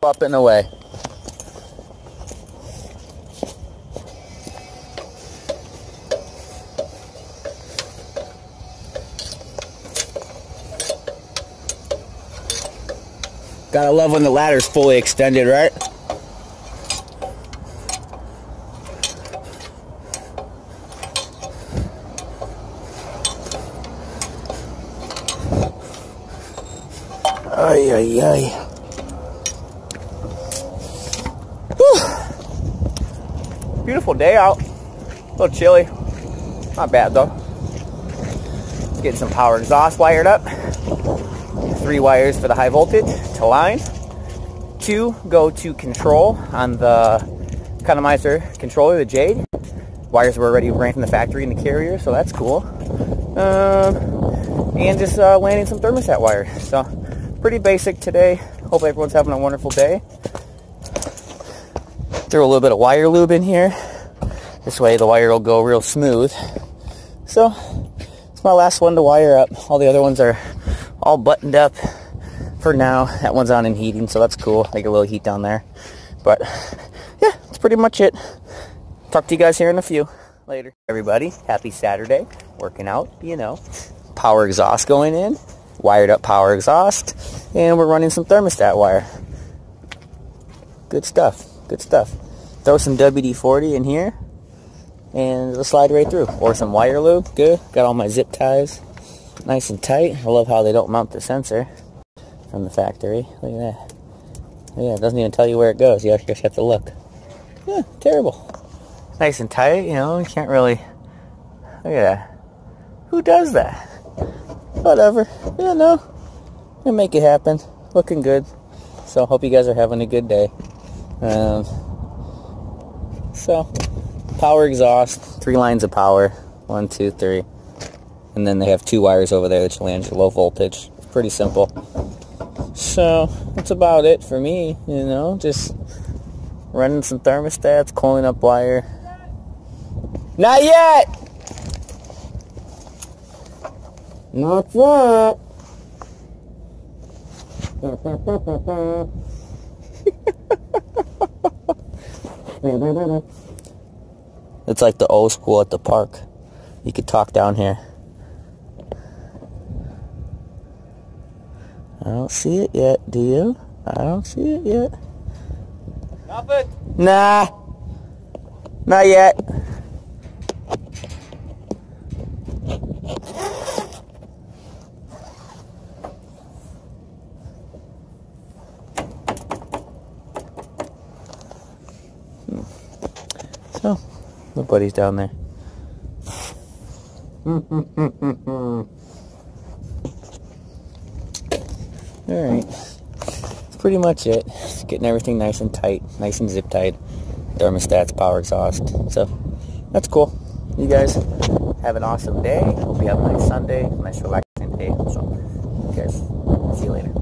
Up and away. Gotta love when the ladder's fully extended, right? Ay, ay, ay. Beautiful day out. A little chilly. Not bad though. Getting some power exhaust wired up. 3 wires for the high voltage to line. 2 go to control on the economizer controller, the Jade. Wires were already ran from the factory in the carrier, so that's cool. And just landing some thermostat wire. So pretty basic today. Hope everyone's having a wonderful day. Throw a little bit of wire lube in here. This way the wire will go real smooth. So it's my last one to wire up. All the other ones are all buttoned up for now. That one's on in heating, so that's cool. I get a little heat down there. But yeah, that's pretty much it. Talk to you guys here in a few. Later. Everybody, happy Saturday. Working out, you know. Power exhaust going in. Wired up power exhaust. And we're running some thermostat wire. Good stuff. Good stuff. Throw some WD-40 in here. And it'll slide right through. Or some wire lube. Good. Got all my zip ties nice and tight. I love how they don't mount the sensor from the factory. Look at that. Yeah, it doesn't even tell you where it goes. You just have to look. Yeah, terrible. Nice and tight, you know. You can't really... Look at that. Who does that? Whatever. Yeah, no. We'll make it happen. Looking good. So, hope you guys are having a good day. So, power exhaust. 3 lines of power. 1, 2, 3. And then they have 2 wires over there that you land your low voltage. It's pretty simple. So, that's about it for me, you know. Just running some thermostats, coiling up wire. Not yet! Not yet! It's like the old school at the park. You could talk down here. I don't see it yet, do you? I don't see it yet. Nothing? Nah. Not yet. So, my buddy's down there. Alright, that's pretty much it. Just getting everything nice and tight, nice and zip tied. Thermostats, power exhaust. So, that's cool. You guys have an awesome day. Hope you have a nice Sunday, nice relaxing day. So, you guys, see you later.